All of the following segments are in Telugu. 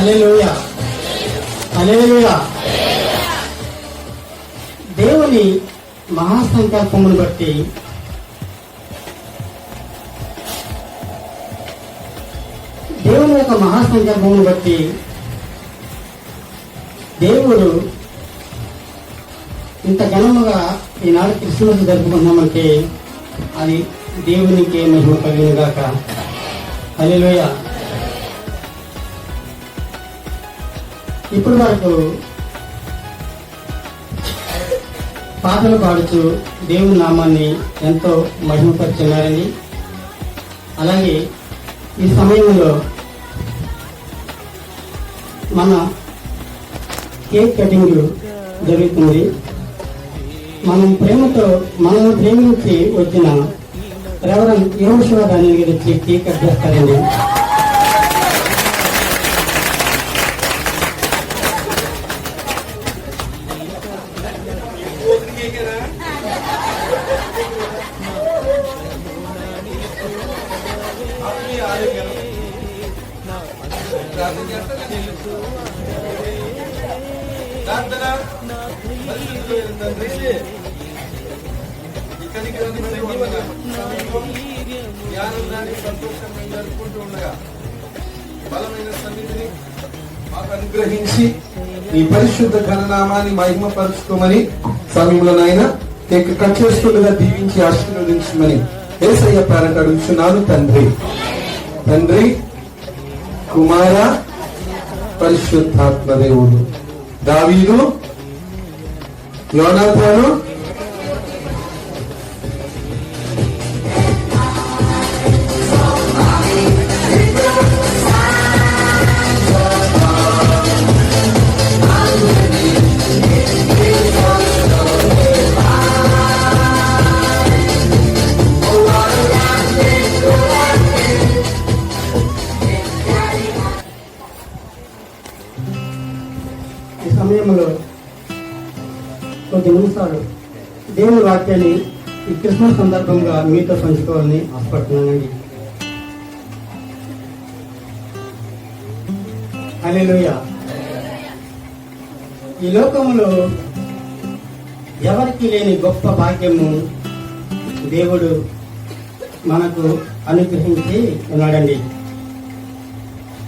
హల్లెలూయా, హల్లెలూయా. దేవుని మహాసంకల్పమును బట్టి దేవుని యొక్క మహాసంకల్పమును బట్టి దేవుడు ఇంత ఘనముగా ఈనాడు క్రిస్మస్ జరుపుకున్నామంటే అది దేవునికి మహిమ కలిగిన గాక. హల్లెలూయా. ఇప్పటి వరకు పాటలు పాడుతూ దేవుని నామాన్ని ఎంతో మహిమపరుచున్నారని, అలాగే ఈ సమయంలో మన కేక్ కటింగ్ జరుగుతుంది. మనం ప్రేమతో మనల్ని ప్రేమించి వచ్చిన రెవరెండ్ యోషువ దాని గురించి కేక్ కట్ చేస్తారండి. బలమైన సన్నిధిని మాకు అనుగ్రహించి ఈ పరిశుద్ధ ఘననామాన్ని మహిమపరుచుకోమని సమయంలోనైనా కేక్ కట్ చేస్తుండగా దీవించి ఆశీర్వదించమని యేసయ్య పేరట అడుగుతున్నాను. తండ్రి, తండ్రి, కుమార, పరిశుద్ధాత్మ దేవుడు. దావీదు, యోనాతాను, ఈ సమయంలో కొద్ది నిమిషాలు దేవుని వాక్యాన్ని ఈ క్రిస్మస్ సందర్భంగా మీతో పంచుకోవాలని ఆశపడుతున్నానండి. హల్లెలూయా. ఈ లోకంలో ఎవరికి లేని గొప్ప భాగ్యము దేవుడు మనకు అనుగ్రహించి ఉన్నాడండి.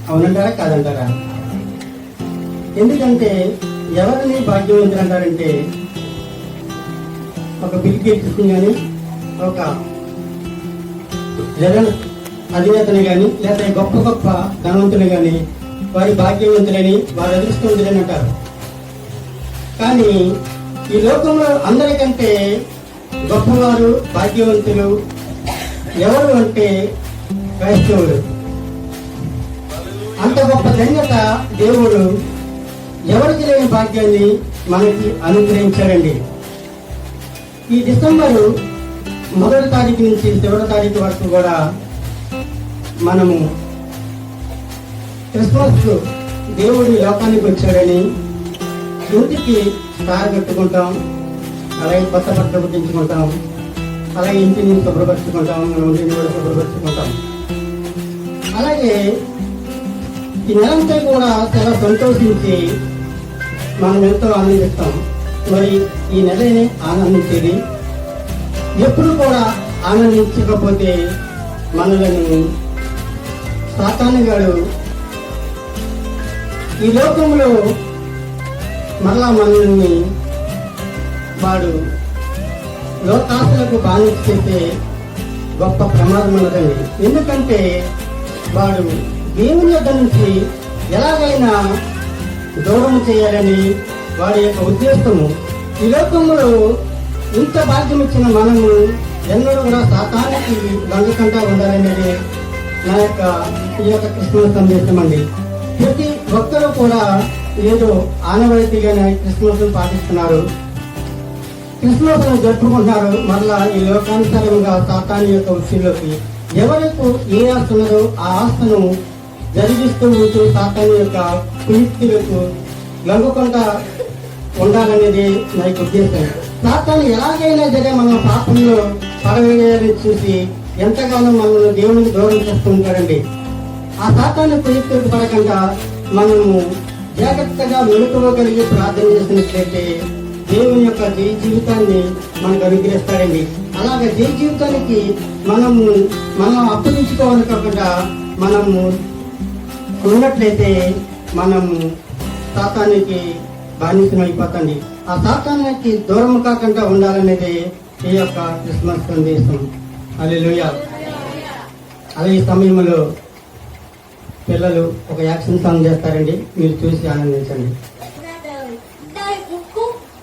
అవునంటారా కాదంటారా? ఎందుకంటే ఎవరిని భాగ్యవంతులు అంటారంటే ఒక బిల్ గేట్స్ కానీ, ఒక జగన్ అధినేతని కానీ, లేదా గొప్ప గొప్ప ధనవంతులు కానీ వారి భాగ్యవంతులని, వారి అదృష్టవంతులని అంటారు. కానీ ఈ లోకంలో అందరికంటే గొప్పవారు, భాగ్యవంతులు ఎవరు అంటే క్రైస్తవులు. అంత గొప్ప ధన్యత దేవుడు ఎవరికి లేని భాగ్యాన్ని మనకి అనుగ్రహించాడండి. ఈ డిసెంబరు 1వ తారీఖు నుంచి చివరి తారీఖు వరకు కూడా మనము క్రిస్మస్ దేవుడి లోకానికి వచ్చాడని ఇంటికి స్టార్ కట్టుకుంటాం, అలాగే కొత్త బట్టలు పుట్టించుకుంటాం, అలాగే ఇంటిని శుభ్రపరుచుకుంటాం, మన ఇంటిని కూడా శుభ్రపరుచుకుంటాం. అలాగే ఈ నెలంతా కూడా చాలా సంతోషించి మనం ఎంతో ఆనందిస్తాం. మరి ఈ నెలని ఆనందించేది. ఎప్పుడు కూడా ఆనందించకపోతే మనలను సాతాను గాడు ఈ లోకంలో మరలా మనల్ని వాడు లోకాశలకు బానిస చేసే గొప్ప ప్రమాదం ఉన్నదండి. ఎందుకంటే వాడు దేవుని యొద్ద నుంచి ఎలాగైనా దూరం చేయాలని వాడి యొక్క ఉద్దేశము. ఈ లోకంలో ఇంత భాగ్యం ఇచ్చిన మనము ఎన్నడూ కూడా సాతానికి బంధకంటా ఉండాలనేది నా యొక్క ఈ యొక్క క్రిస్మస్ సందేశం అండి. ప్రతి ఒక్కరూ కూడా ఏదో ఆనవాయితీగానే క్రిస్మస్ పాటిస్తున్నారు, క్రిస్మస్ జరుపుకుంటున్నారు. మరలా ఈ లోకానుసారంగా సాతాను యొక్క ఉచ్చులోకి ఎవరికి ఏ ఆస్తి ఉన్నదో ఆ ఆస్తును జరిగిస్తూ ఉంటూ సాతాను యొక్క కుయుక్తులకు లొంగకుండా ఉండాలనేది నా యొక్క ఉద్దేశం. సాతాను ఎలాగైనా సరే మనం పాపంలో పడవేయాలని చూసి ఎంతగానో మనల్ని దేవునికి దూరం చేస్తూ ఉంటాడండి. ఆ సాతాను కుయుక్తులకు పడకుండా మనము జాగ్రత్తగా మెలకువగలిగి ప్రార్థన చేసినట్లయితే దేవుని యొక్క జయ జీవితాన్ని మనకు అనుగ్రహిస్తాడండి. అలాగే జయ జీవితానికి మనం అప్పగించుకోవాలి కాకుండా మనము ఉన్నట్లయితే మనము సాతానికి బానిసం అయిపోతండి. ఆ సాతానికి దూరం కాకుండా ఉండాలనేది ఈ యొక్క క్రిస్మస్ సందేశం. హల్లెలూయా. అలాగే ఈ సమయంలో పిల్లలు ఒక యాక్షన్ సాంగ్ చేస్తారండి, మీరు చూసి ఆనందించండి.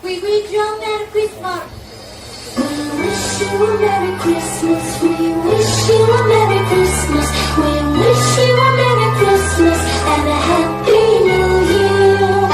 We wish you a Merry Christmas. We wish you a Merry Christmas. We wish you a Merry Christmas. We wish you a Merry Christmas and a Happy New Year.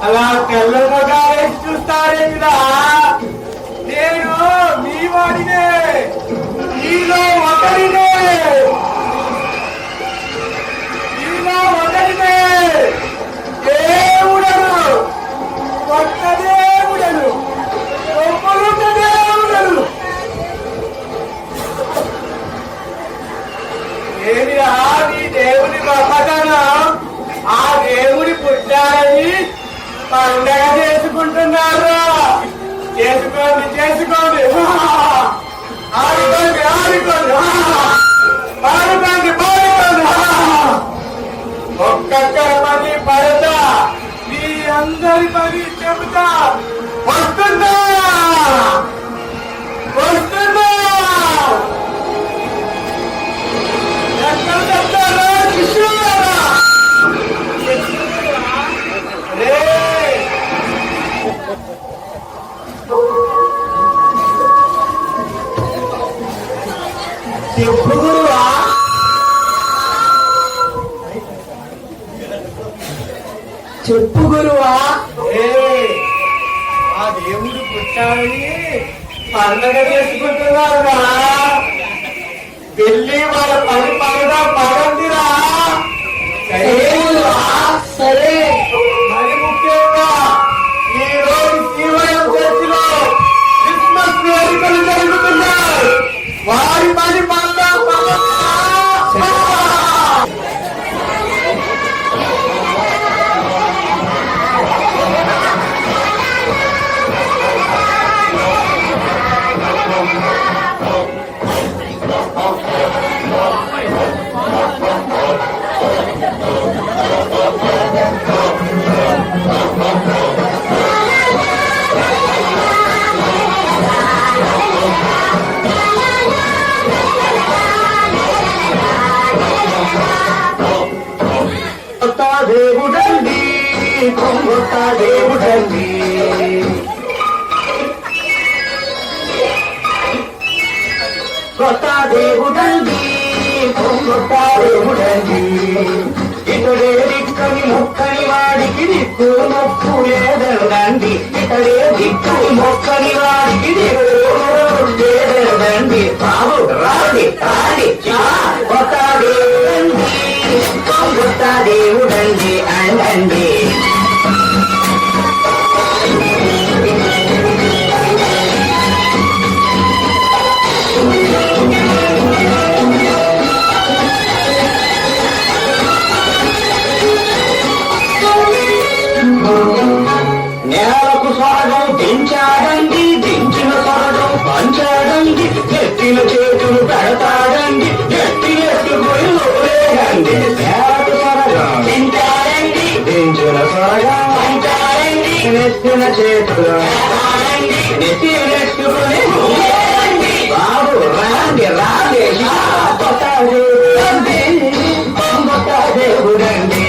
అలా తెల్లగా వేసి చూస్తారేమిరా? నేను మీ వాడినే, మీలో ఒకరినే, దేవుడను, కొత్త దేవుడను, గొప్పలున్న దేవుడను. ఏమిరా నీ దేవుని గొప్పతనం? పండగ చేసుకుంటున్నారు. చేసుకోండి చేసుకోండి, ఆడుకోండి ఆడుకోండి, పాడుకోండి పాడుకోండి. ఒక్కొక్కరి పని పడతా, మీ అందరి పని చెబుతా. వస్తుందా వస్తుందా? ఎక్కడ చెప్తారా శిష్యులారా? రే చెప్పు గురువా, చెప్పు గురువా. ఆ దేవుడు పుట్టాడని పండగ చేసుకుంటున్నారురా. వెళ్ళి వాళ్ళ పని పనుగా పడండిరా. సరే. మరి ముఖ్యంగా ఈ రోజు శ్రీవయం చర్చిలో క్రిస్మస్ వేడుకలు జరుగుతున్నాయి. వారి పని పనుగా పడండిరా. దేవుడండి, కొంగొట్ట దేవుడండి, కొత్త దేవుడండి, కొంగొట్ట దేవుడండి. ఇతడే దిక్కని మొక్కని వాడికి దిక్కు మొక్కు లేదండి. ఇతడే దిక్కు మొక్కని వాడికి దిక్కు లేదండి. బాబు రాడి రాడి, కొత్త దేవుడండి, కొంగొట్ట దేవుడండి అండి. నేలకు స్వర్గం దించాడండి, దించిన స్వర్గం పంచాడండి. ఎత్తిన చేతులు పెడతాడండి, ఎత్తి ఎత్తుకుని లేదండి. నేలకు స్వర్గం దించాడండి, దించిన స్వర్గం పంచాడండి. ఎత్తిన చేతులు నెత్తి ఎత్తుకుని బాబు రాండి రాండి, కొత్త దేవుడండి, కొత్త దేవుడండి.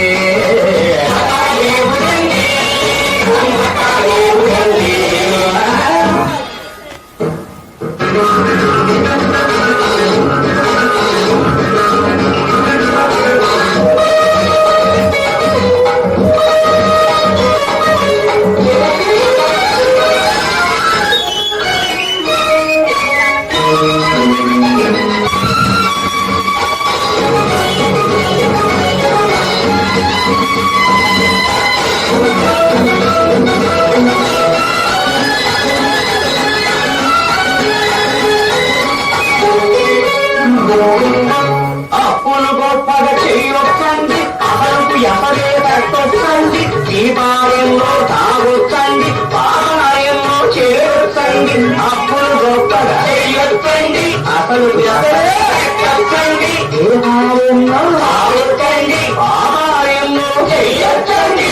అప్పులు గొప్పగా చేయొచ్చండి, అసలుకు ఎవరే తట్టొచ్చండి. దీపాలయంలో తాగొచ్చండి, పాలనాయంలో చేయొచ్చండి. అప్పులు గొప్పగా చేయొచ్చండి, అసలుకు ఎవరే తట్టొచ్చండి. దీపాలయంలో తాగొచ్చండి, పాలనాయంలో చేయొచ్చండి.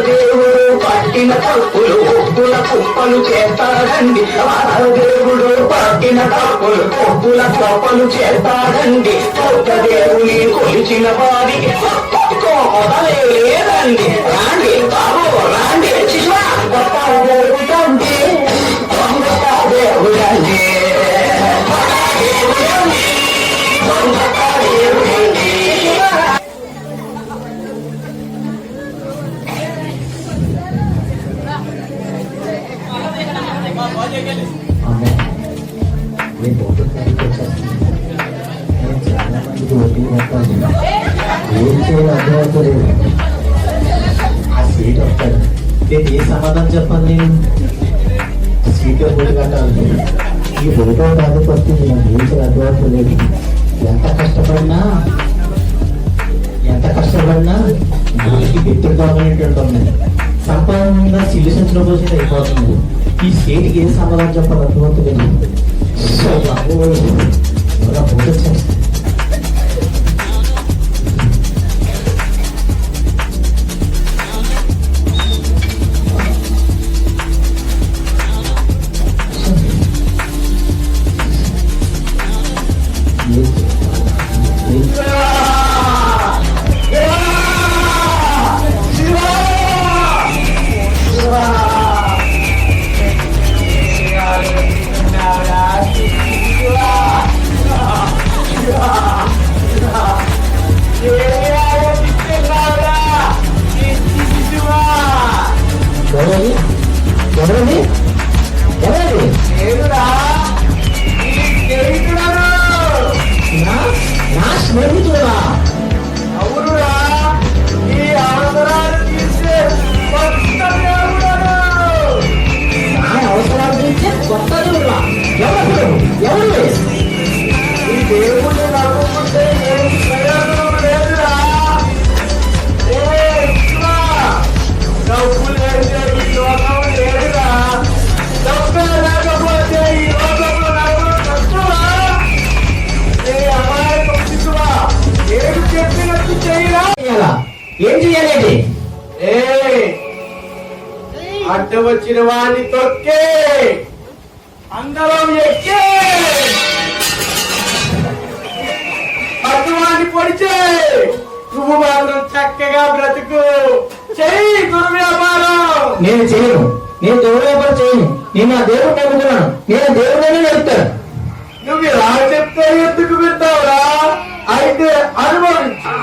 దేవుడు పట్టిన తప్పులు ఒప్పుల కుప్పలు చేస్తాడండి. దేవుడు పట్టిన తప్పులు ఒప్పుల కుప్పలు చేస్తాడండి. కొత్త దేవుని కొలిచిన వారికి మొదలే లేదండి. రాండి బాబు రాండి, శిశువా కొత్త దేవుడండి, కొత్త దేవుడండి, కొత్త దేవుడండి. నేను ఫోటో క్యారీకి వచ్చేస్తాను. నేను చాలా మందికి ఒడ్డీ పెట్టాలి, ఏం చేయాలో అర్థమవుతలేదు. ఆ సీట్ వస్తాడు, నేను ఏ సమాధానం చెప్పాలి? నేను సీట్లో పోటీ కట్టాలి. ఈ ఫోటో రాకపోతే నేను ఏం చేయాలో అర్థమవుతలేదు. ఎంత కష్టపడినా భూమికి వ్యతిరేకమైనటువంటి ఉన్నాయి. సంపాదన అనవసరంగా సిల్లు సంచులో పోసేది అయిపోతుంది. ఈ స్టేట్కి ఏం సమాధానం చెప్పాలి అర్థమవుతుంది. ఫోటో చేస్తా. ఎవరది ఎవరది ఎవరది నా స్నేహితుడా? అవునురా, ఈ అవసరాలు తీర్చే కొత్త దేవుడను. నా అవసరాలు తీర్చే కొత్త దేవుడా? ఎవరు ఎవరు? ఈ దేవుడిని నమ్ముకుంటే ఏం ప్రయోజనం లేదురా. ఏ విష్ణువా, డబ్బు లేదే ఈ లోకం లేదురా. డబ్బే లేకపోతే ఈ లోకంలో నడవడం కష్టమా? ఏ అమాయకం విష్ణువా, ఏమి చెప్పినట్టు చేయరా. ఏం చెయ్యాలి? అడ్డ వచ్చిన వాడిని తొక్కే, అందరం ఎక్కే, అడ్డువాడిని పొడిచే, నువ్వు మాత్రం చక్కగా బ్రతుకు. చెయ్యి దుర్వ్యాపారం. నేను చేయను. నేను దేవుడు వ్యాపారం చేయను. నేను నా దేవుడు నమ్ముకున్నాను. నేను దేవుడనే నడుపుతాను. నువ్వు ఇలా చెప్తే ఎందుకు వింటావురా? అయితే అనుభవించు.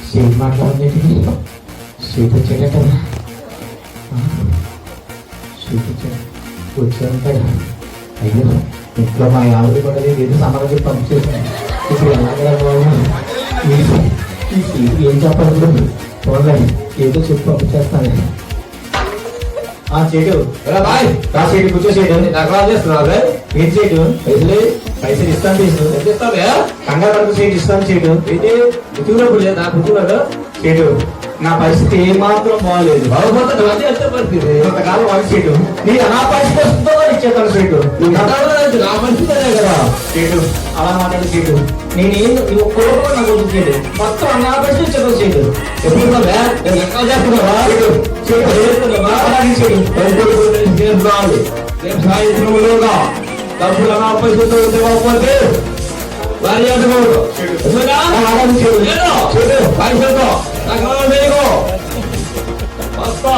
సీట్ మాట్లాడేది సీట్ వచ్చేట కదా. సీట్ వచ్చారంటాడు. అయ్యో ఇంట్లో మా ఆవిడ కూడా ఏదో సమాధానం చెప్పి పంపించేసాను. ఇప్పుడు ఎలాగ ఈ సీట్ ఏం చెప్పాలి? చూడండి ఏదో చెప్పి పంపించేస్తాను. సీటు రా, సీటు కూర్చోసేటు నాకు రాజు చేస్తున్నావు. ఏం సీటు? పైసలు ఇస్తాను. ఇస్తావా? కంగారు పడుతు సీటు ఇస్తాను. సీటు ఇది గుర్తున్నప్పుడు లేదు. నాకు గుర్తున్నాడు. సీటు నా పరిస్థితి ఏమాత్రం బాగలేదు. బాగుపోతుంది అదే ఎంత పరిస్థితి. కొంతకాలం వాళ్ళ సీటు నేను నా పరిస్థితి వస్తుందో ఇచ్చేస్తాను. సీటు నువ్వు మాట్లాడలేదు నా పరిస్థితి అదే కదా. సీటు అలా మాట్లాడు. సీటు నేనేం ఒక్కరోజు నాకు వస్తుంది. మొత్తం నా పరిస్థితి ఇచ్చేస్తాను. సీటు ఎప్పుడు ఎక్కడ చేస్తున్నావా? సీటు సీటు అలాగే సీటు రావాలి. రేపు సాయంత్రంలోగా డబ్బులు నా పరిస్థితి ఇవ్వకపోతే భార్య వస్తా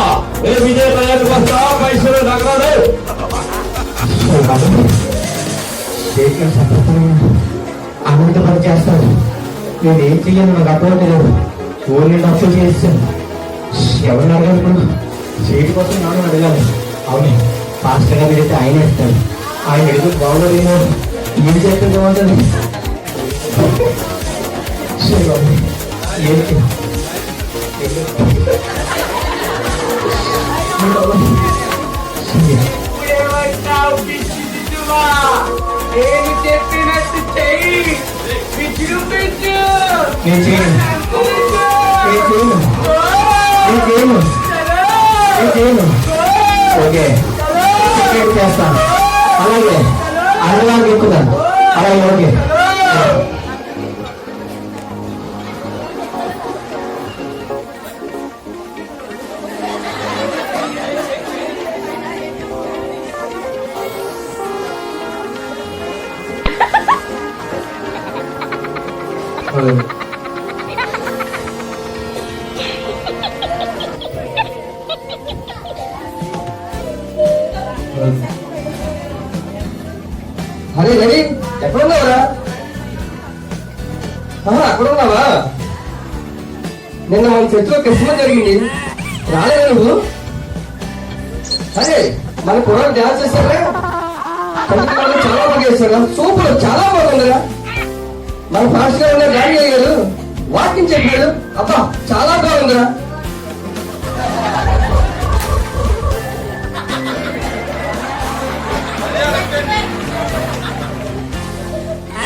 విజయ ప్రయాణకు వస్తా. పైసలు నగరాలు అనంత పని చేస్తాను. నేను ఏం చెయ్యాను నాకు అర్థమవుతలేదు. ఓన్లీ డబ్బులు చేస్తాను. ఎవరిని అడగాలి ఇప్పుడు? సీటు కోసం ఎవరిని అడగాలి? అవును, పాస్టర్ గారు అయితే ఆయన ఇస్తాడు. ఆయన ఎడుగు బాగోదేమో. ఏం చేస్తే బాగుంటుంది? నేను చెప్పినట్టు చెయ్యి. విజృంభించు. నేను చేయను. ఓకే చేస్తాను. అలాగే అలాగే ఎక్కుతాను. అలాగే ఓకే. అరే రవి ఎక్కడ ఉన్నావురా? అక్కడ ఉన్నావా? నిన్న మన చర్చిలో క్రిస్మస్ జరిగింది, రాలేదా నువ్వు? అరే మన కుర్రాడు డాన్స్ చేస్తారా? చాలా బాగా చేస్తారా? సూపర్, చాలా బాగుందిరా. మన ఫాస్ట్ గా ఉన్న డాడీ అయ్యారు, వాకింగ్ చెప్పాడు, అబ్బా చాలా బాగుందిరా.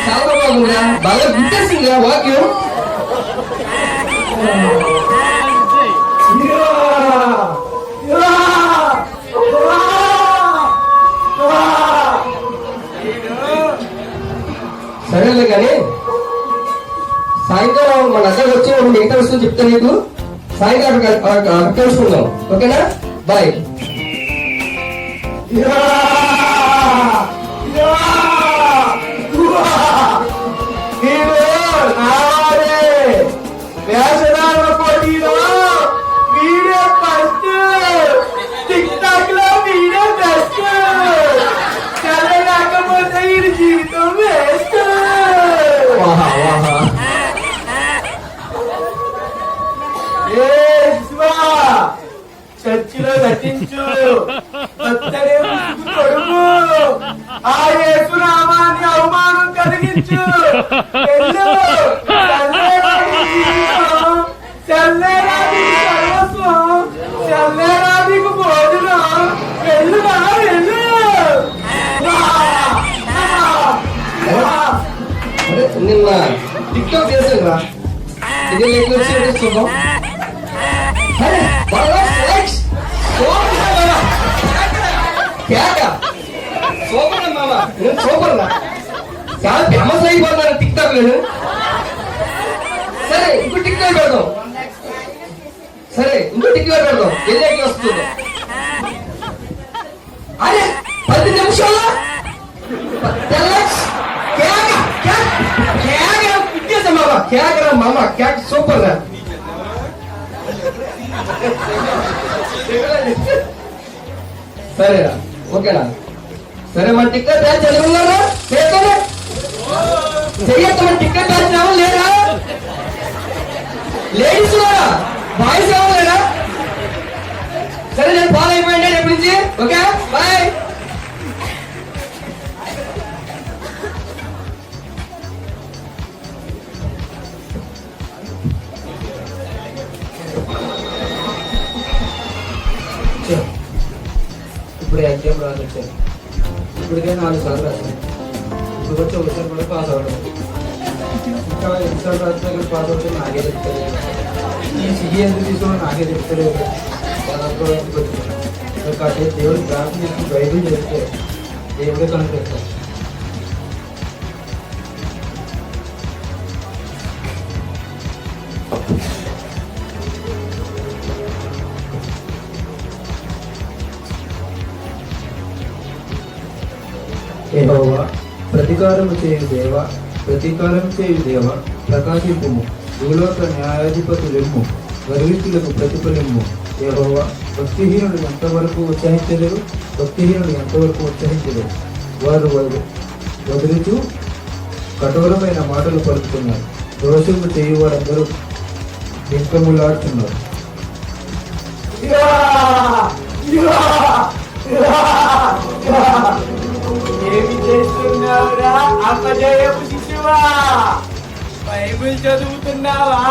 చాలా బాగుందిరా, బాగా గుర్తేసిందిరా వాక్యం. సరేలే కానీ సాయంకాలం మన అద్దరు వచ్చి మిగతా వస్తువు చెప్తా నీకు. సాయంకాలం అక్కడ కలుసుకుందాం, ఓకేనా? బాయ్. వేషధారణ పోటీలో వీడే ఫస్ట్, టిక్ టాక్ లో వీడే బెస్ట్. చల్లలేకపోతే ఈ జీవితం వేస్ట్. చర్చిలో నటించు, కొత్తడే ముసుగు తొడుగు, ఆ యేసు నామాన్ని అవమానం కలిగించు. వెళ్ళు, చల్లేరా నీకు సర్వస్వం, చల్లేరా నీకు భోజనం. వెళ్ళురా వెళ్ళు. నిన్న టిక్టాక్ చేశాను రా, ఇది లైక్ వచ్చి చూద్దాం. సూపర్ రా, చాలా ఫేమస్ అయిపోతున్నాను టిక్ టాక్ నేను. సరే ఇంకో టిక్ టాక్ పెడదాం, సరే ఇంకో టిక్ టాక్ పెడదాం. ఎల్లేకి వస్తుంది. అరే 10 నిమిషాల మామ క్యాక్ సూపర్ రా. సరేరా, ఓకేనా? సరే మన టిక్కెట్ బ్యాచ్ చదువున్నారా? చెయ్యొద్దు, మన టిక్కెట్ బ్యాచ్ రావాలి లేదా? లేడీస్ ఉన్నారా? బాయ్స్ రావాలి లేదా? సరే నేను ఫాలో అయిపోయింది రేపు నుంచి, ఓకే బాయ్. ఇప్పుడు ఎగ్జామ్ రాసొచ్చాను, ఇప్పటికే 4 సార్లు రాశాను. ఇప్పుడు వచ్చి ఒకసారి కూడా పాస్ అవ్వడం, ఇంకా ఎన్నిసార్లు రాసినా ఇక్కడ పాస్ అవుతుంది నాకే చెప్తారు. ఈ సిగి ఎందుకు తీసుకోవడం నాకే చెప్తారు. కాసేపు దేవుడు ప్రార్థన చేసి బైబిల్ చెప్తే దేవుడే కనుక్కొస్తాడు. యెహోవా ప్రతీకారము చేయు దేవ, ప్రతీకారం చేయు దేవ, ప్రకాశింపుము. భూలోక న్యాయాధిపతులెమ్ము, గర్విష్ఠులకు ప్రతిఫలిమ్ము. యెహోవా భక్తిహీనుడు ఎంతవరకు ఉత్సహించలేరు, భక్తిహీనుడు ఎంతవరకు ఉత్సహించలేరు. వారు వదులుచూ కఠోరమైన మాటలు పలుకుతున్నారు. దోషము చేయు వారందరూ బింకములాడుతున్నారు. ఏమి చేస్తున్నావురా అపజయపు శిశువా? బైబిల్ చదువుతున్నావా?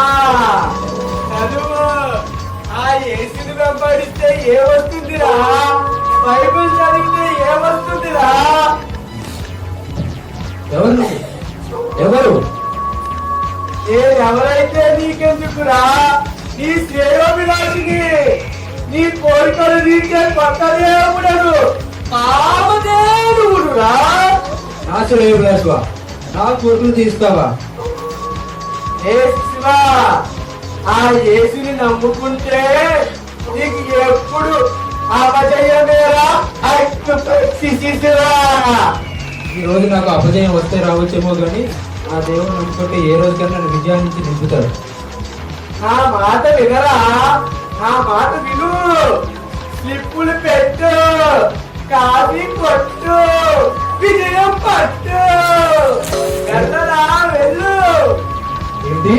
చదువు. ఆ యేసుని వెంబడిస్తే ఏమొస్తుందిరా? బైబిల్ చదివితే ఏమొస్తుందిరా? ఎవరు ఎవరైతే నీకెందుకురా? నీ శ్రేయోభిలాషిని, నీ కోరికలు తీర్చే కొత్త దేవుడను పాపదేవుడురా. నా శ్రేయోభిలాషివా, నా కోరికలు తీస్తావా? ఏ శిశువా, ఆ యేసుని నమ్ముకుంటే నీకు ఎప్పుడు అపజయమేరా. శిశురా, ఈ రోజు నాకు అపజయం వస్తే రావచ్చేమో కానీ ఆ దేవుడు నమ్ముకుంటే ఏ రోజుకైనా నన్ను విజయానికి నింపుతాడు. నా మాట వినరా? నా మాట విను. స్లిప్పులు పెట్టు, కాఫీ కొట్టు, విజయం పట్టు. వెళ్ళరా, వెళ్ళు. ఏంటి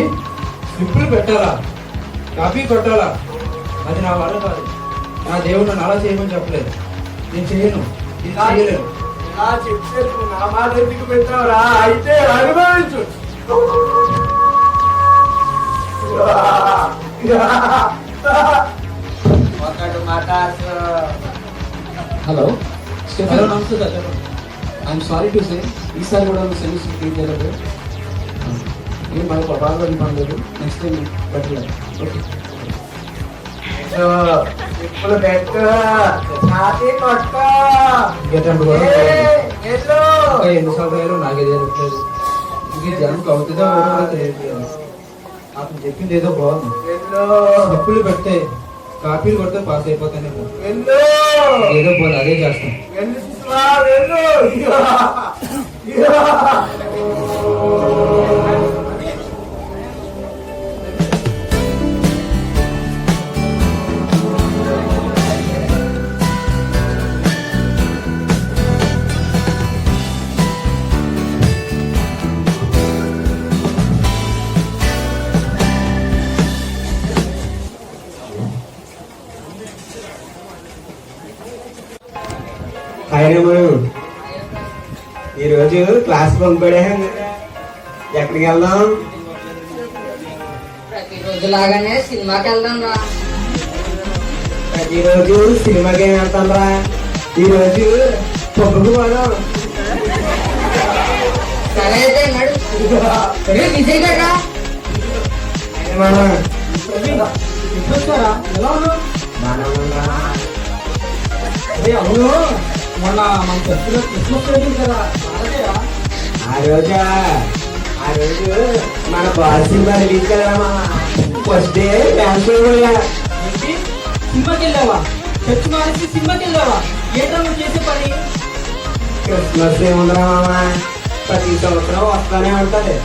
స్లిప్పులు పెట్టాలా, కాపీ కొట్టాలా? అది నా వల్ల కాదు. నా దేవుడు నన్ను అలా చేయమని చెప్పలేదు. నేను చేయను, ఇది చేయలేను. ఇలా చెప్తే నువ్వు నా మాట ఎందుకు పెట్టావురా? అయితే అనుభవించు. ఒకటి మాట్లాడు. హలో హలో నమస్తే సార్, చెప్పండి. ఐఎమ్ సారీ టు సే, ఈసారి కూడా సర్వీస్ క్లీన్ చేయలేదు. ఏం మనకు బాగా పడలేదు. నెక్స్ట్ టైం పెట్టలేదు. ఓకే, ఇప్పుడు పెట్టు, నాటి కొట్ట. ఇంకేటప్పుడు కూడా వెళ్ళు. ఇంకా ఎన్నిసార్లు అయ్యారో నాకే తెలియట్లేదు. ఇంక జనంకి అవుతుందో ఎవరో కూడా తెలియట్లేదు. అతను చెప్పింది ఏదో బాగుంది. వెళ్ళు. స్లిప్పులు పెడితే కాపీలు కొడితే పాస్ అయిపోతానేమో. వెళ్ళు. ఏదో పోనీ అదే చేస్తాం. వెళ్ళు శిశువా, వెళ్ళు. ఈరోజు క్లాస్ పంపడేం, ఎక్కడికి వెళ్దాం? ప్రతిరోజు లాగానే సినిమాకి వెళ్దాం రా. ప్రతిరోజు సినిమాకి ఏం వెళ్తాం రా? ఈరోజు పప్పుకు పోదాం. సరే అయితే నడు. విజయ్ కదా వచ్చారా? ఎలా ఉన్నావు? అరే అవును, మొన్న మన చర్చిలో క్రిస్మస్ జరిగింది కదా, అలాగేరా? ఆ రోజు మన బాల్ సినిమా రిలీజ్ కదా, ఫస్ట్ డే డాన్స్ ఏంటి, సినిమాకి వెళ్ళావా? చర్చి మానేసి సినిమాకి వెళ్ళావా? ఏంటో నువ్వు చేసే పని? క్రిస్మస్ ఏముందిరా మామ, ప్రతి సంవత్సరం వస్తానే ఉంటది.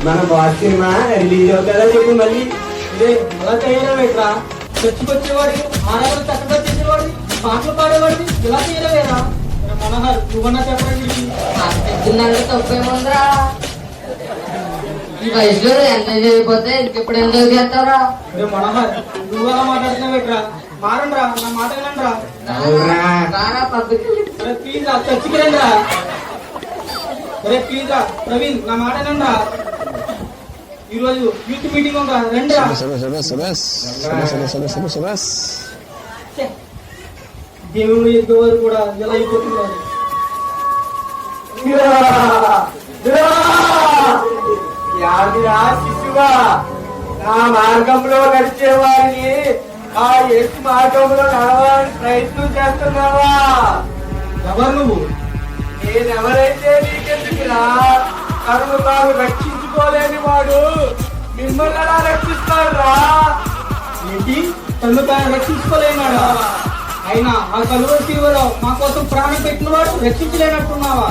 మన బాల్ సినిమా రిలీజ్ అవుతుందా చెప్పు మళ్ళీ. అదే అలా తయారవేట్రా? చర్చికి వచ్చేవాడివి, ఆరాధన చక్కగా చేసేవాడివి, పాటలు పాడేవాడివి, ఇలా చేయలేవేరా? మనోహర్, నువ్వన్నా చెప్పండి. చెప్తుందంటే తప్పేముందిరా. ఈ వయసులో ఎంజాయ్ చేయకపోతే ఇంకెప్పుడు ఎంజాయ్ చేస్తావురా? అరే మనోహర్, నువ్వు అలా మాట్లాడుతున్నావేట్రా? మారండ్రా, నా మాట వినండిరా. రారా పబ్లిక్. అరే ప్లీజ్ రా, చర్చికి రండిరా. అరే ప్లీజ్ రా ప్రవీణ్, నా మాట వినండిరా. ఈరోజు యూత్ మీటింగ్ ఉందా, రండిరా. ఛే, దేవుడు ఎదుగువారు కూడా ఎలా అయిపోతున్నారు. యాదిరా శిశువా, నా మార్గంలో నడిచే వారిని ఆ యేసు మార్గంలో నడవాలని ప్రయత్నం చేస్తున్నావా? ఎవరు నువ్వు? నేనెవరైతే నీకెందుకురా? తనను తాను రక్షించుకోలేని వాడు మిమ్మల్ని ఎలా రక్షిస్తాడు రా? ఏంటి, తను తాను రక్షించుకోలేనాడా? అయినా ఆ కలువరి శిలువలో మా కోసం ప్రాణం పెట్టినవాడు రక్షించలేనట్టున్నావా?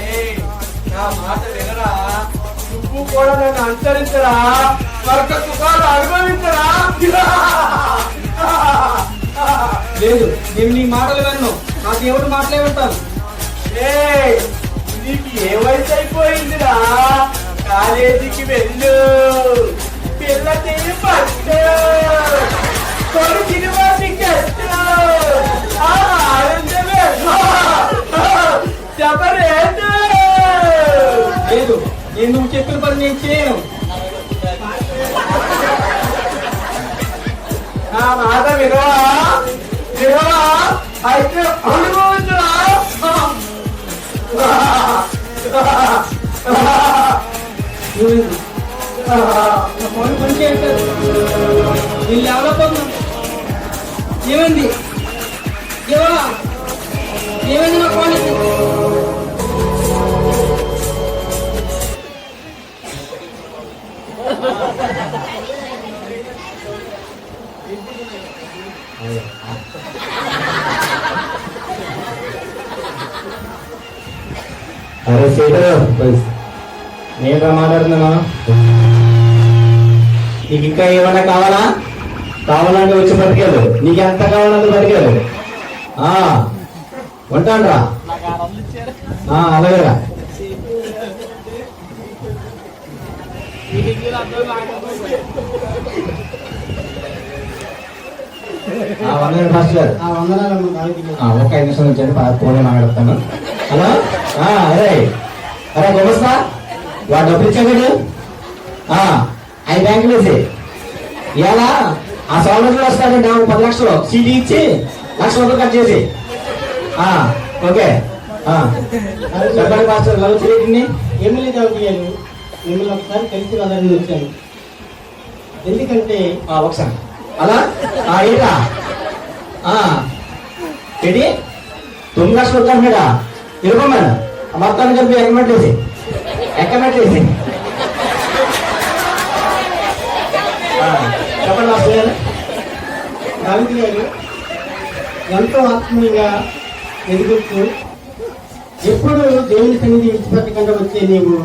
ఏయ్, నా మాట వినరా? నువ్వు కూడా నన్ను అనుసరించరా? స్వర్గ సుఖాలు అనుభవించరా? లేదు, నేను నీ మాటలు విన్ను. నా దేవుడు మాటలే వింటాను. ఏయ్, నీకు ఏ వయసు అయిపోయిందిరా? కాలేజీకి వెళ్ళు, పిల్ల తిని పట్టు, కొడుకుని వాడిని కట్టు, ఆ ఆనందమే చెప్పలేదు. లేదు, నేను నువ్వు చెప్పిన పని నేను చేయను. నా మాట వినవా? వినవా? అయితే అనుభవించురా. ఏమైంది? నా ఫోన్ పని చేయట్లేదు. నేను లేవలేకపోతున్నా. ఏమైంది? ఏవా? ఏమైంది నా ఫోన్? అరే సేటు, నేను మాట్లాడుతున్నాను. నీకు ఇంకా ఏమన్నా కావాలా? కావాలంటే వచ్చి బతికాడు. నీకు ఎంత కావాలంటే బతికాడు. ఉంటానరా అలాగేరా. వందనాలు పాస్టర్ గారు. ఒక్క 5 నిమిషాలు ఉంచండి, ఫోన్ మాట్లాడతాను. హలో అరే అరే గొప్పస్తా వాడు డబ్బులు ఇచ్చాడు. 5 బ్యాంకులు వేసి ఇలా ఆ సోదరులు వస్తాడండి. 10 లక్షలు సీటీ ఇచ్చి ₹1,00,000 కట్ చేసి. ఓకే చెప్పండి పాస్టర్. లవ్ చేయకండి. ఎమ్మెల్యే దావయ్యాను, మిమ్మల్ని ఒకసారి కలిసి వెళ్ళాలని వచ్చాను. ఎందుకంటే ఒకసారి అలా ఏంటా ఏంటి 9 లక్షలు వద్దాడా ఇవ్వమన్నా మొత్తాన్ని కలిపి ఎక్కమెట్టేసి చెప్పండి మాస్టర్ గారు. దావీదు గారు ఎంతో ఆత్మీయంగా ఎదుగుతూ ఎప్పుడు దేవుని సన్నిధి విడిచిపెట్టకుండా వచ్చే నీవు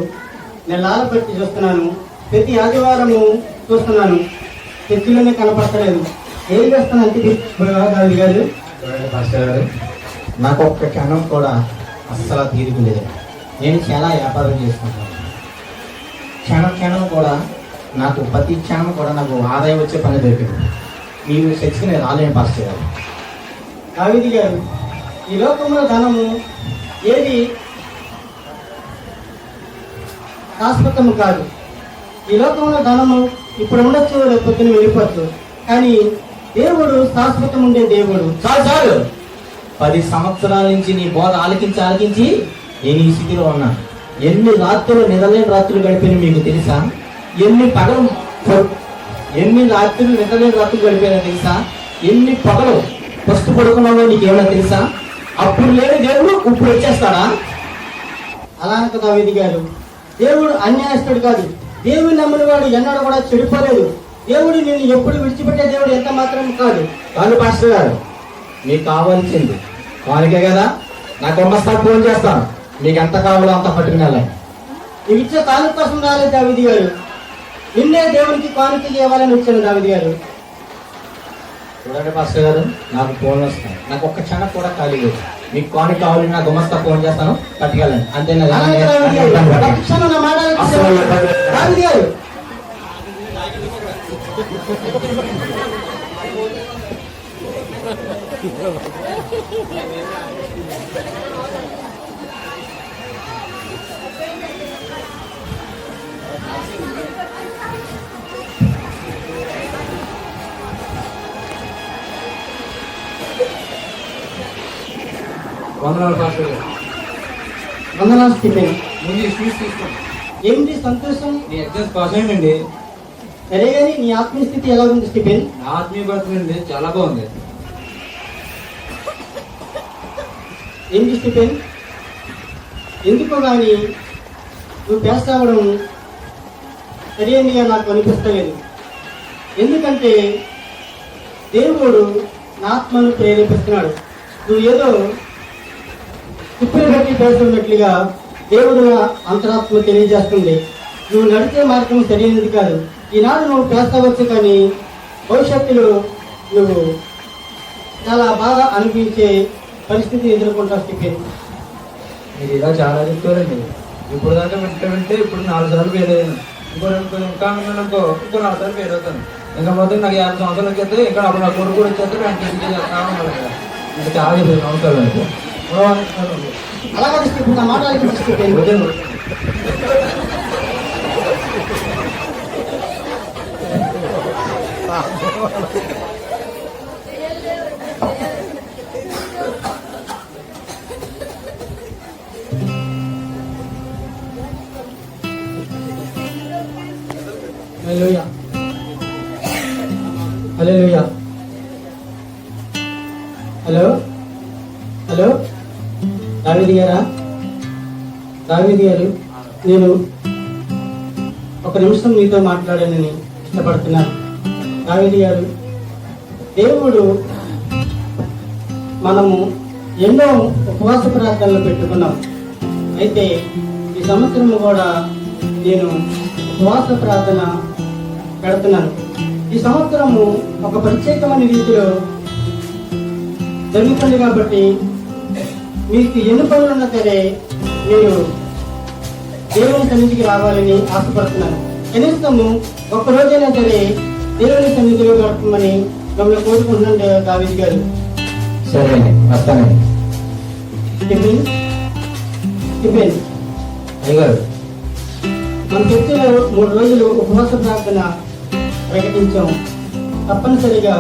నెలల బట్టి చూస్తున్నాను. ప్రతి ఆదివారము చూస్తున్నాను, చర్చిలోనే కనపడతలేదు. ఏం చేస్తాను అంటే దావీదు గారు. చూడండి పాస్టర్ గారు, నాకు ఒక్క క్షణం కూడా అస్సలు తీరిక లేదు. నేను చాలా వ్యాపారం చేసుకుంటాను. క్షణం కూడా నాకు ప్రతి క్షణం కూడా నాకు ఆదాయం వచ్చే పని దొరికింది. మీరు చర్చికి నేను రాలేను పాస్టర్ గారు. దావీదు గారు, ఈ లోకంలో ధనము ఏది శాశ్వతము కాదు. ఈ లోకంలో ధనము ఇప్పుడు ఉండొచ్చు, రేపు పొద్దున వెళ్ళిపోవచ్చు. కానీ దేవుడు శాశ్వతం ఉండే దేవుడు. చాలు 10 సంవత్సరాల నుంచి నీ బోధ ఆలకించి నేను ఈ స్థితిలో ఉన్నా. ఎన్ని రాత్రులు నిద్రలేని రాత్రులు గడిపాను మీకు తెలుసా? ఎన్ని రాత్రులు నిద్రలేని రాత్రులు గడిపానో తెలుసా? ఎన్ని పగలు పస్తు పడుకున్నావో నీకేమైనా తెలుసా? అప్పుడు లేని దేవుడు ఇప్పుడు వచ్చేస్తాడా? అలా అనక దావీదు గారు, దేవుడు అన్యాయస్తుడు కాదు. దేవుడు నమ్మిన వాడు ఎన్నడూ కూడా చెడిపోలేదు. దేవుడు నేను ఎప్పుడు విడిచిపెట్టే దేవుడు ఎంత మాత్రం కాదు. కాదు పాస్టర్ గారు, మీకు కావాల్సింది కానికే కదా. నాకు ఒక్కసారి ఫోన్ చేస్తాను, మీకు ఎంత కావాలో అంత పట్టుకుని వెళ్ళండి. నీవు ఇచ్చే కానుక కోసం రాలేదు దావీదు గారు, నిన్నే దేవునికి కానుక ఇవ్వాలని వచ్చాను దావీదు గారు. చూడండి పాస్టర్ గారు, నాకు ఫోన్ వస్తాను. నాకు ఒక్క క్షణం కూడా ఖాళీ లేదు. మీకు కానుక కావాలి, నాకు గుమస్తా ఫోన్ చేస్తాను, పట్టుకెళ్ళండి. అంతేనా? దావీదు గారు వందనాలు పాస్టర్ గారు. వందనాలు స్టీఫెన్. ముందు స్వీట్స్ తీసుకోండి. ఏమిటి సంతోషం? నీ ఎగ్జామ్స్ పాస్ అయ్యండి. సరే కానీ నీ ఆత్మీయ స్థితి ఎలా ఉంది స్టీఫెన్? నా ఆత్మీయ పరిస్థితి చాలా బాగుంది. ఏంటి స్టీఫెన్, ఎందుకో కానీ నువ్వు పేస్ట్ అవ్వడం సరైనదిగా నాకు అనిపిస్తలేదు. ఎందుకంటే దేవుడు నా ఆత్మను ప్రేరేపిస్తున్నాడు. నువ్వు ఏదో కుప్పలు బట్టి పేస్తున్నట్లుగా దేవుడు అంతరాత్మ తెలియజేస్తుంది. నువ్వు నడిచే మార్గం సరైనది కాదు. ఈనాడు నువ్వు పేస్తవచ్చు, కానీ భవిష్యత్తులో నువ్వు చాలా బాగా అనిపించే పరిస్థితి ఎదుర్కొంటావు స్టీఫెన్. మీరు ఇలా చాలా చెప్తారండి. ఇప్పుడు దాకా వింటే ఇప్పుడు 4 సార్లు ఫెయిల్ అయ్యాను. ఇంకా 4 సార్లు ఫెయిల్ అవుతాను. ఇంకా మొత్తం నాకు 50 సంవత్సరాలు వచ్చేస్తే ఇంకా అప్పుడు నా కొడుకు కూడా వచ్చేస్తే ఇంకా చాలా సంవత్సరాలు అండి. అలాగే స్టీఫెన్, నా మాట ఆలకించు స్టీఫెన్. హల్లెలూయా, హల్లెలూయా. హలో హలో దావీదు గారా? దావీదు గారు, నేను ఒక నిమిషం మీతో మాట్లాడానని ఇష్టపడుతున్నాను. దావీదు గారు, దేవుడు మనము ఎన్నో ఉపవాస ప్రార్థనలు పెట్టుకున్నాం. అయితే ఈ సంవత్సరం కూడా నేను ఉపవాస ప్రార్థన పెడుతున్నాను. ఈ సంవత్సరము ఒక ప్రత్యేకమైన రీతిలో జరుగుతుంది కాబట్టి మీకు ఎన్ని పనులు ఉన్నా సరే మీరు దేవుని సన్నిధికి రావాలని ఆశపడుతున్నాను. కనీసము ఒక్క రోజైనా సరే దేవుని సన్నిధిలో గడపమని మమ్మల్ని కోరుకుంటున్నాను దావీదు గారు. సరే వస్తానండి. టిఫిన్ అయ్యగారు మన చర్చిలో 3 రోజులు ఉపవాస ప్రార్థన ప్రకటించాం. తప్పనిసరిగా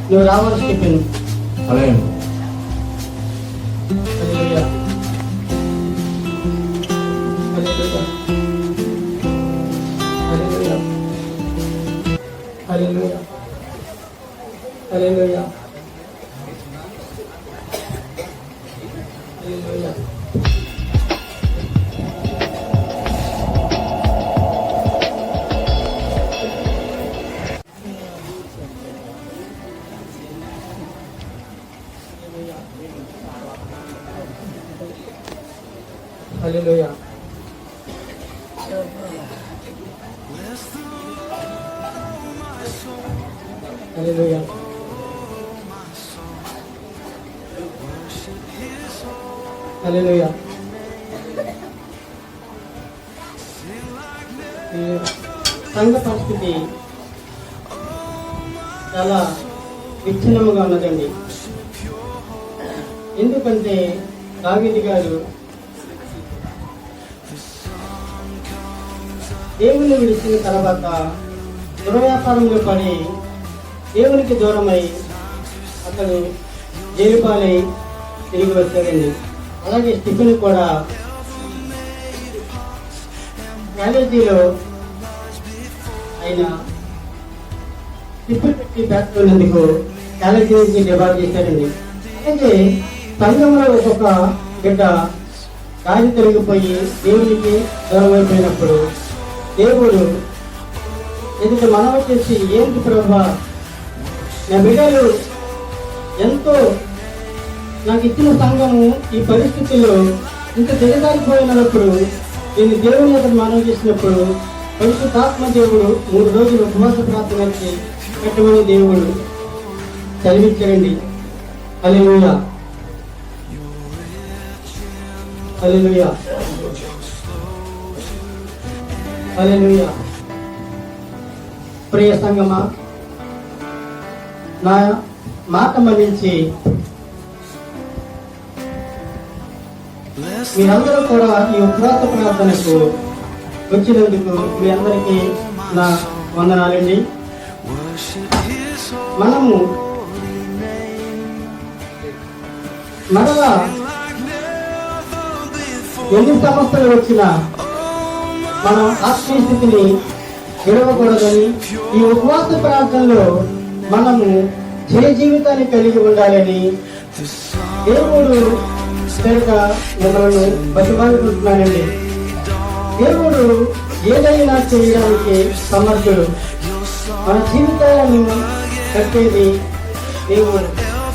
నువ్వు రావాలి టిఫిన్. అలాగే హల్లెలూయా. హల్లెలూయా. హల్లెలూయా. హల్లెలూయా. హల్లెలూయా. హల్లెలూయా. హల్లెలూయా. హల్లెలూయా. ఈ సంఘ పరిస్థితి చాలా విచ్ఛిన్నముగా ఉన్నదండి. ఎందుకంటే దావీదు గారు దేవుని విడిచిన తర్వాత దుర్వ్యాపారంలో పడి దేవునికి దూరమై అతడు జైలుపాలై తిరిగి వచ్చాడండి. అలాగే స్టిఫెన్ కూడా కాలేజీలో ఆయన టిఫిన్ పెట్టి పెట్టుకున్నందుకు కాలేజీ నుంచి డిబార్ చేశారండి. అలాగే సంఘంలో ఒక్కొక్క బిడ్డ రాజు తొలగిపోయి దేవునికి దూరం అయిపోయినప్పుడు దేవుడు ఎదుట మనవ చేసి ఏంటి ప్రభా, నా బిడ్డలు ఎంతో నాకు ఇచ్చిన సంఘము ఈ పరిస్థితుల్లో ఇంత దిగజారిపోయినప్పుడు నేను దేవుని అతను మనవి చేసినప్పుడు పరిశుద్ధాత్మ దేవుడు 3 రోజులు ఉపవాస ప్రార్థనకి పెట్టమని దేవుడు చదివించండి. హల్లెలూయా. హల్లెలూయా. హల్లెలూయా. ప్రియ సంగమా, నా మాట మన్నించి మీరందరూ కూడా ఈ ఉపవాస ప్రార్థనకు వచ్చినందుకు మీ అందరికీ నా వందనాలండి. మనము మరలా ఎన్ని సమస్యలు వచ్చినా మనం ఆత్మీయ స్థితిని విడవకూడదని, ఈ ఉపవాస ప్రార్థనలో మనము జయ జీవితాన్ని కలిగి ఉండాలని దేవుడు పేరిట మిమ్మల్ని బతిమాలుకుంటున్నానండి. దేవుడు ఏదైనా చేయడానికి సమర్థుడు. మన జీవితాలను కట్టేది దేవుడు,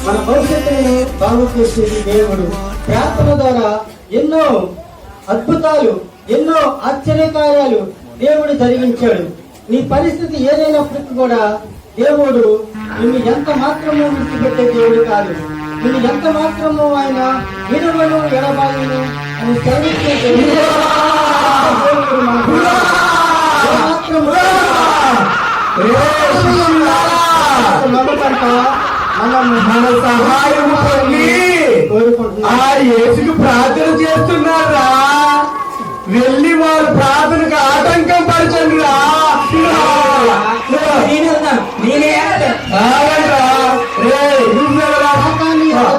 మన భవిష్యత్తును బాగు చేసేది దేవుడు. ప్రార్థన ద్వారా ఎన్నో అద్భుతాలు, ఎన్నో ఆశ్చర్యకార్యాలు దేవుడు జరిగించాడు. నీ పరిస్థితి ఏదైనప్పటికీ కూడా దేవుడు నిన్ను ఎంత మాత్రమూ విడిచిపెట్టే దేవుడు కాదు. నిన్ను ఎంత మాత్రమూ ఆయన విడువను ఎడబాయును అని చదివించే దేవుడు. మన సహాయం యేసుకు ప్రార్థన చేస్తున్నారా? వెళ్ళి వారు ప్రార్థనకు ఆటంకం పరచండి రా.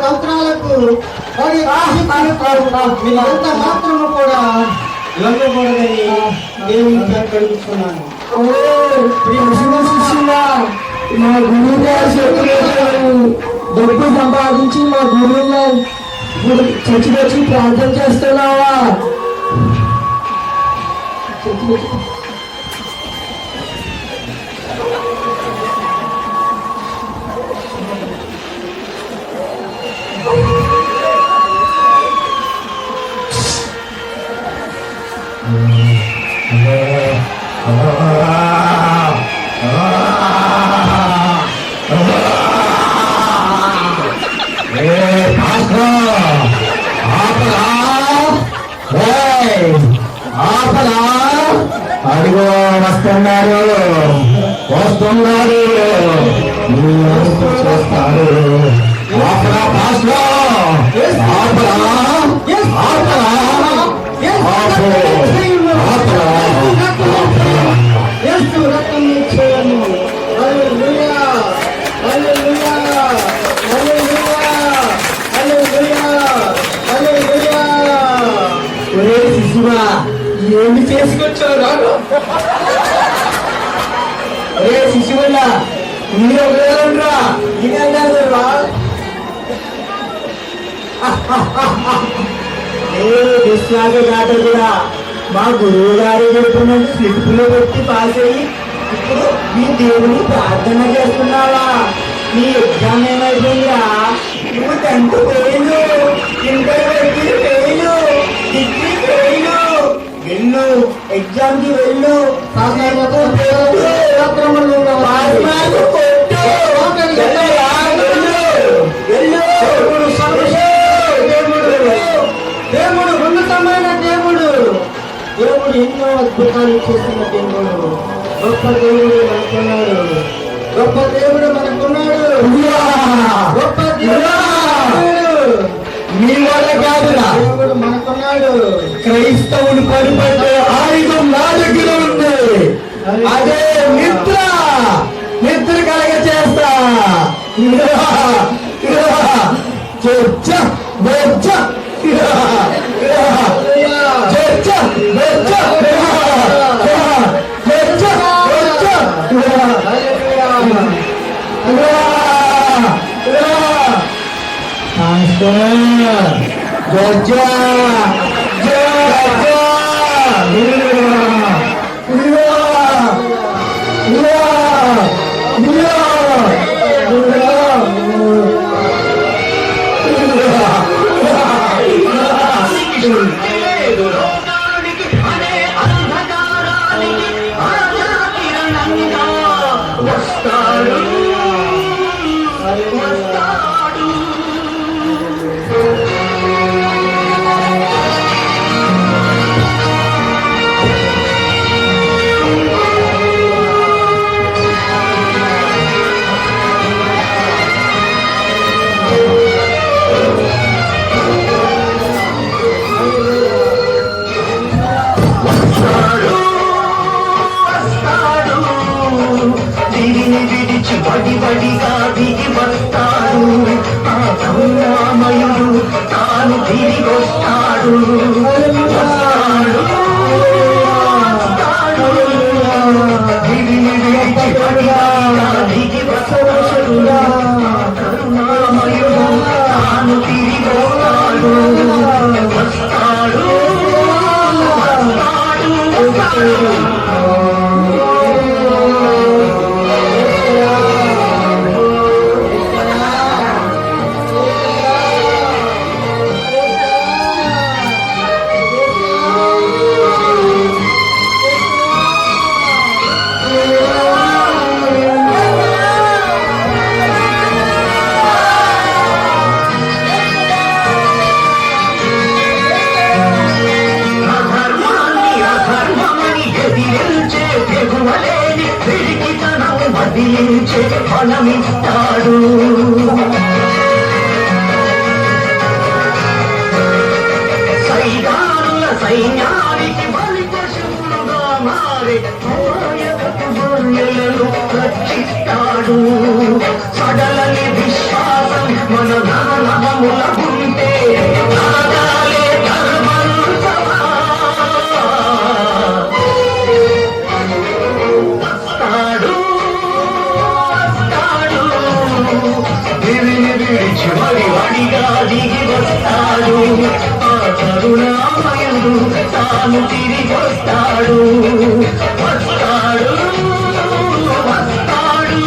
సంవత్సరాలకు ఎంత మాత్రము కూడా లొంగకూడదని దేవుని కలుగుతున్నాను. మా గురువు గారు చెప్పలేదు, డబ్బు సంపాదించి మా గురువు చర్చి వచ్చి ప్రార్థన చేస్తున్నావా? Pastor! ఆపరా అడిగో వస్తున్నారు వస్తున్నారు నీ అంతు చేస్తారు ఆపరా పాస్లో ఆపరా ఆపరా ఆపు ఆపరా యేసు రక్తం ఇచ్చేయను. హల్లెలూయా హల్లెలూయా హల్లెలూయా హల్లెలూయా హల్లెలూయా. ఒరే శిశువా ఏమి చేసుకొచ్చావు రాడు ఒరే శిశువులా మీరు ఒకరా ఇదన్నారా విశ్వాస కూడా మా గురువు గారు చెప్తున్నట్టు స్లిప్పులో పెట్టి పాస్ అయ్యి ఇప్పుడు మీ దేవుని ప్రార్థన చేస్తున్నావా? నీ ఎగ్జామ్ ఏమైపోయిందా? నువ్వు 10th fail, inter fail, degree fail. వెళ్ళు ఎగ్జామ్ కి వెళ్ళు. పాస్ మార్కు కొట్టు. వెళ్ళు. దేవుడు ఉన్నతమైన దేవుడు. దేవుడు ఎన్నో అద్భుతాలు చేస్తున్న దేవుడు. గొప్ప దేవుడు మనకున్నాడు. గొప్ప దేవుడు మనకున్నాడు. గొప్ప దేవుడు మీ వల్ల కాదురా దేవుడు మనకున్నాడు. క్రైస్తవులు పడిపడే ఆయుధం నా దగ్గర ఉంది. అదే నిద్ర నిద్ర కలగ చేస్తా. చర్చ చర్చ బడిగా దిగి వస్తాడు. ఆ కరుణామయుడు తాను తిరిగొస్తాడు. దిగి వస్తాడు. కరుణామయుడు తాను తిరిగొస్తాడు. వస్తాడు వస్తాడు. వదిలించే ఫలమిస్తాడు. సైదారుల సైన్యానికి బలి పశువులుగా మారే గొర్రెలను రక్షిస్తాడు. సడలని విశ్వాసం మన నరముల ఉంటే నాగాలే ధర్మంతమా. వడిగా దిగి వస్తాడు. ఆ కరుణామయుడు తాను తిరిగి వస్తాడు. వస్తాడు వస్తాడు.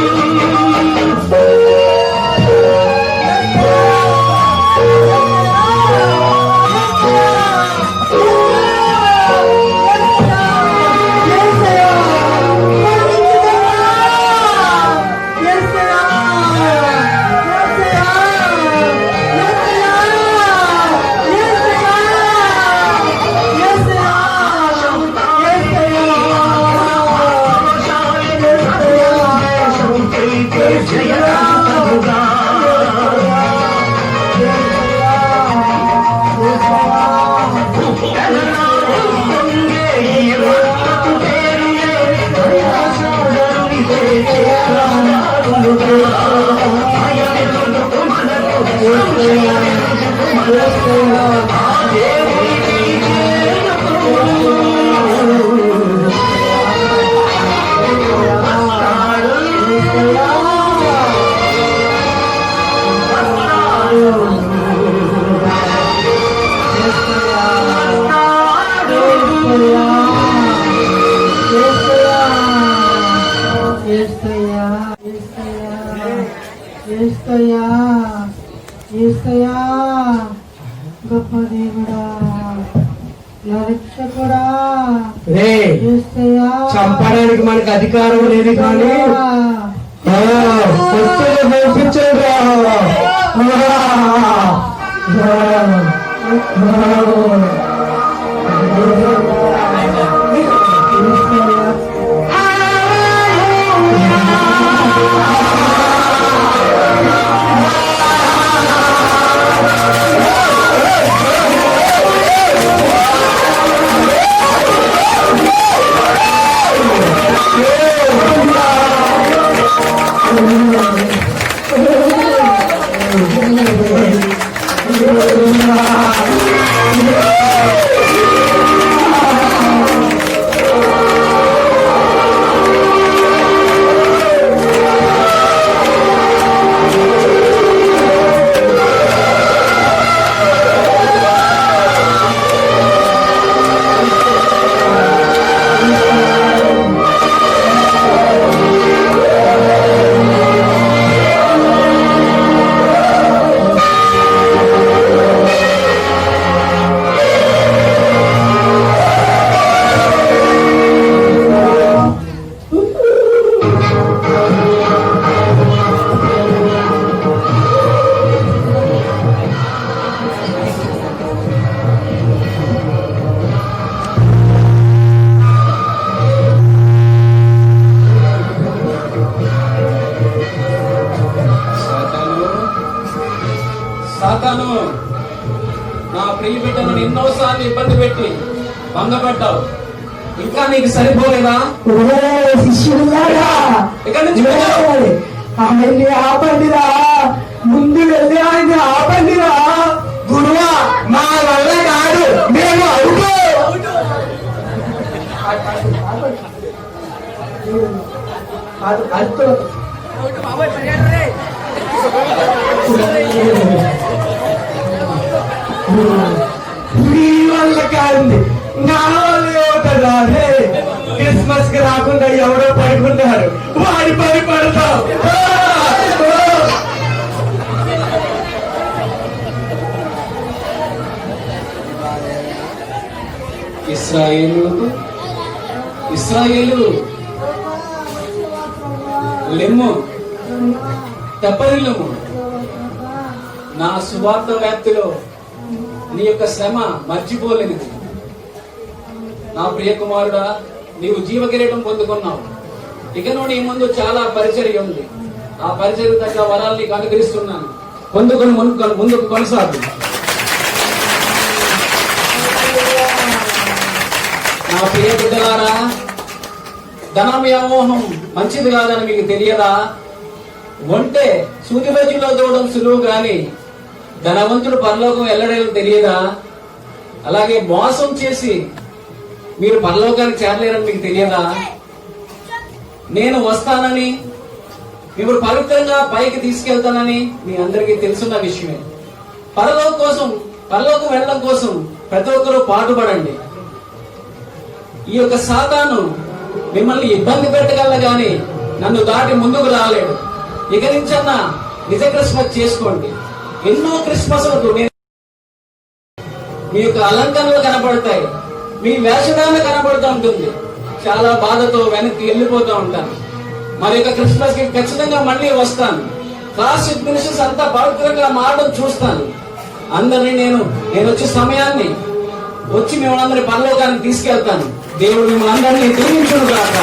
గొప్ప దేవుడా, నా రక్షకుడా, రే యేసయ్యా, చంపడానికి మనకు అధికారం లేదు కానీ పంపించరా. సాతాను, నా ప్రియ బిడ్డను ఎన్నోసార్లు ఇబ్బంది పెట్టి భంగపడ్డావు. ఇంకా నీకు సరిపోలేదా? శిష్యులారా, ఇక్కడి నుంచి వెళ్ళావు. ఆయన్ని ఆపండిరా, ముందు వెళ్ళి ఆయన్ని ఆపండిరా. గురువా, మా వల్ల కాదు, మేము అవును. మీ వల్ల కాదు, నా వల్ల అవుతుందా? క్రిస్మస్ కి రాకుండా ఎవరో పడుకుంటారు, వాడి పని పడతాం. ఇశ్రాయేలు లెమ్ము, తెప్పరిల్లుము. నా సువార్త వ్యాప్తిలో నీ యొక్క శ్రమ మర్చిపోలేనిది. నా ప్రియ కుమారుడా, నీవు జీవ కిరీటం పొందుకున్నావు. ఇకను నీ ముందు చాలా పరిచర్య ఉంది. ఆ పరిచర్య తగ్గ వరాలు నీకు అనుగ్రహిస్తున్నాను. పొందుకొని ముందుకు కొనసాగు. నా ప్రియ బిడ్డలారా, ధన వ్యామోహం మంచిది కాదని మీకు తెలియదా? ఒంటే సూర్యరజులో దూడడం సులువు గాని ధనవంతుడు పరలోకం వెళ్ళడం తెలియదా? అలాగే మోసం చేసి మీరు పరలోకానికి చేరలేరని మీకు తెలియదా? నేను వస్తానని, మిమ్మల్ని పవిత్రంగా పైకి తీసుకెళ్తానని మీ అందరికీ తెలుసున్న విషయమే. పరలోకం వెళ్ళడం కోసం ప్రతి ఒక్కరూ పాటుపడండి. ఈ యొక్క సాతాను మిమ్మల్ని ఇబ్బంది పెట్టగల గాని నన్ను దాటి ముందుకు రాలేడు. ఇక నుంచన్నా నిజ క్రిస్మస్ చేసుకోండి. ఎన్నో క్రిస్మస్లకు మీ యొక్క అలంకరణలు కనబడతాయి, మీ వేషధారణ కనబడుతూ ఉంటుంది. చాలా బాధతో వెనక్కి వెళ్ళిపోతూ ఉంటాను. మరి యొక్క క్రిస్మస్ కి ఖచ్చితంగా మళ్ళీ వస్తాను. క్లాసిక్ మినిస్టర్స్ అంతా పవిత్రంగా మారడం చూస్తాను. అందరినీ నేను వచ్చే సమయాన్ని వచ్చి మిమ్మల్ని అందరి పరలోకానికి తీసుకెళ్తాను. దేవుడు మిమ్మల్ని అందరినీ దీవించును గాక.